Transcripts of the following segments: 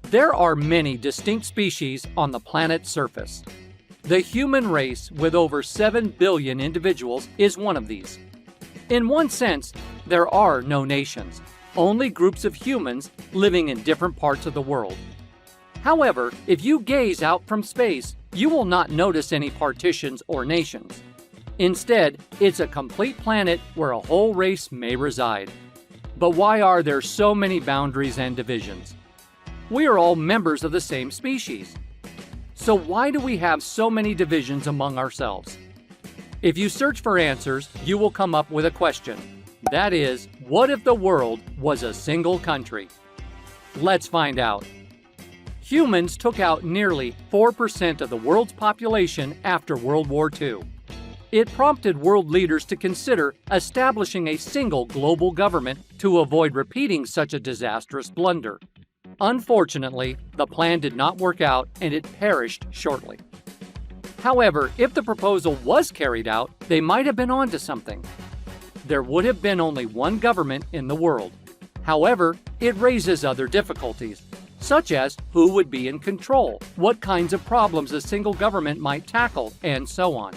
There are many distinct species on the planet's surface. The human race, with over 7 billion individuals, is one of these. In one sense, there are no nations, only groups of humans living in different parts of the world. However, if you gaze out from space, you will not notice any partitions or nations. Instead, it's a complete planet where a whole race may reside. But why are there so many boundaries and divisions? We are all members of the same species. So why do we have so many divisions among ourselves? If you search for answers, you will come up with a question. That is, what if the world was a single country? Let's find out. Humans took out nearly 4% of the world's population after World War II. It prompted world leaders to consider establishing a single global government to avoid repeating such a disastrous blunder. Unfortunately, the plan did not work out and it perished shortly. However, if the proposal was carried out, they might have been onto something. There would have been only one government in the world. However, it raises other difficulties, such as who would be in control, what kinds of problems a single government might tackle, and so on.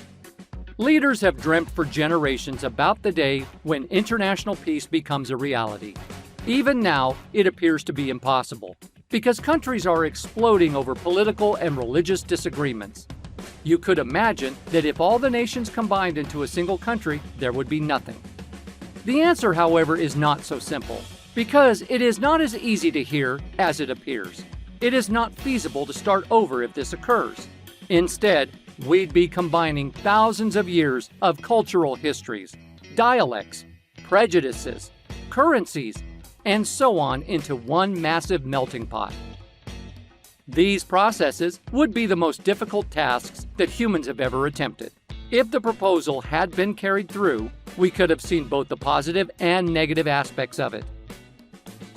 Leaders have dreamt for generations about the day when international peace becomes a reality. Even now, it appears to be impossible, because countries are exploding over political and religious disagreements. You could imagine that if all the nations combined into a single country, there would be nothing. The answer, however, is not so simple, because it is not as easy to hear as it appears. It is not feasible to start over if this occurs. Instead, we'd be combining thousands of years of cultural histories, dialects, prejudices, currencies, and so on into one massive melting pot. These processes would be the most difficult tasks that humans have ever attempted. If the proposal had been carried through, we could have seen both the positive and negative aspects of it.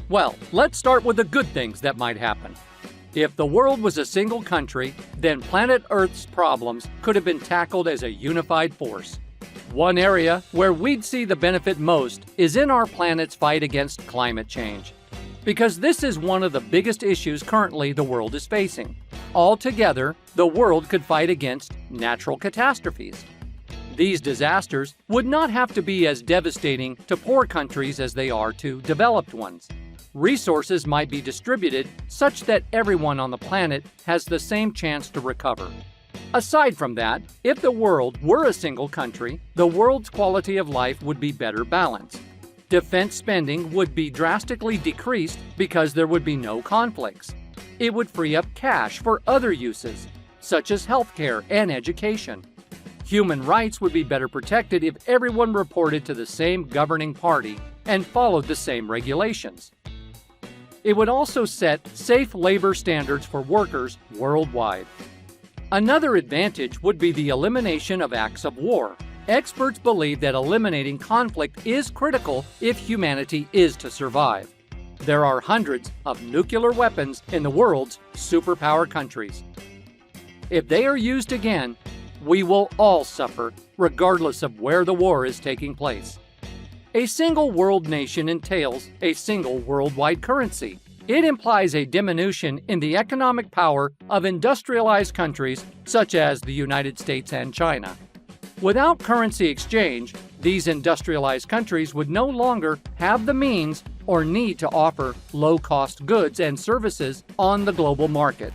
Well, let's start with the good things that might happen. If the world was a single country, then planet Earth's problems could have been tackled as a unified force. One area where we'd see the benefit most is in our planet's fight against climate change, because this is one of the biggest issues currently the world is facing. Altogether, the world could fight against natural catastrophes. These disasters would not have to be as devastating to poor countries as they are to developed ones. Resources might be distributed such that everyone on the planet has the same chance to recover. Aside from that, if the world were a single country, the world's quality of life would be better balanced. Defense spending would be drastically decreased because there would be no conflicts. It would free up cash for other uses, such as healthcare and education. Human rights would be better protected if everyone reported to the same governing party and followed the same regulations. It would also set safe labor standards for workers worldwide. Another advantage would be the elimination of acts of war. Experts believe that eliminating conflict is critical if humanity is to survive. There are hundreds of nuclear weapons in the world's superpower countries. If they are used again, we will all suffer, regardless of where the war is taking place. A single world nation entails a single worldwide currency. It implies a diminution in the economic power of industrialized countries such as the United States and China. Without currency exchange, these industrialized countries would no longer have the means or need to offer low-cost goods and services on the global market.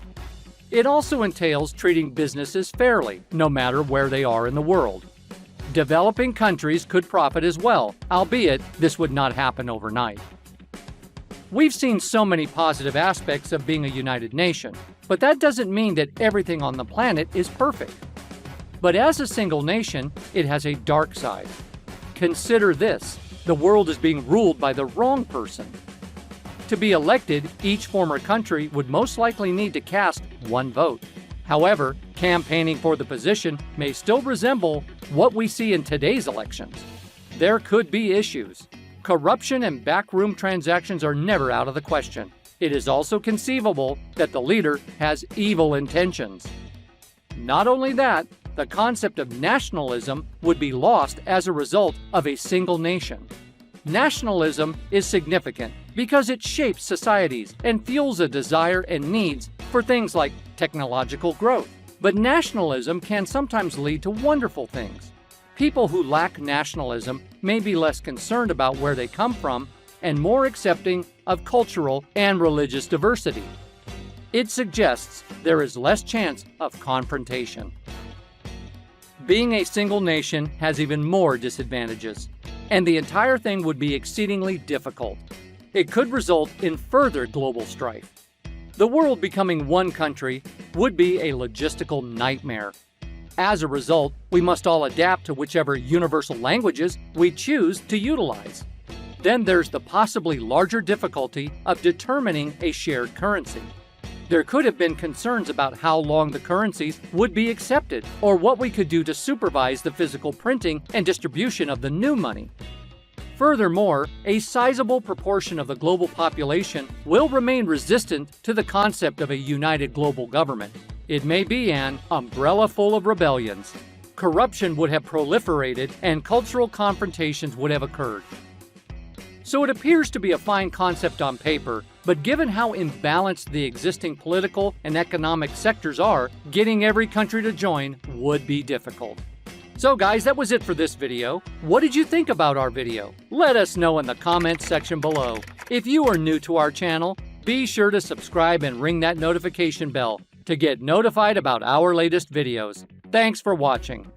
It also entails treating businesses fairly, no matter where they are in the world. Developing countries could profit as well, albeit this would not happen overnight. We've seen so many positive aspects of being a united nation, but that doesn't mean that everything on the planet is perfect. But as a single nation, it has a dark side. Consider this: the world is being ruled by the wrong person. To be elected, each former country would most likely need to cast one vote. However, campaigning for the position may still resemble what we see in today's elections. There could be issues. Corruption and backroom transactions are never out of the question. It is also conceivable that the leader has evil intentions. Not only that, the concept of nationalism would be lost as a result of a single nation. Nationalism is significant because it shapes societies and fuels a desire and needs for things like technological growth. But nationalism can sometimes lead to wonderful things. People who lack nationalism may be less concerned about where they come from and more accepting of cultural and religious diversity. It suggests there is less chance of confrontation. Being a single nation has even more disadvantages, and the entire thing would be exceedingly difficult. It could result in further global strife. The world becoming one country would be a logistical nightmare. As a result, we must all adapt to whichever universal languages we choose to utilize. Then there's the possibly larger difficulty of determining a shared currency. There could have been concerns about how long the currencies would be accepted or what we could do to supervise the physical printing and distribution of the new money. Furthermore, a sizable proportion of the global population will remain resistant to the concept of a united global government. It may be an umbrella full of rebellions. Corruption would have proliferated and cultural confrontations would have occurred. So it appears to be a fine concept on paper, but given how imbalanced the existing political and economic sectors are, getting every country to join would be difficult. So guys, that was it for this video. What did you think about our video? Let us know in the comments section below. If you are new to our channel, be sure to subscribe and ring that notification bell to get notified about our latest videos. Thanks for watching.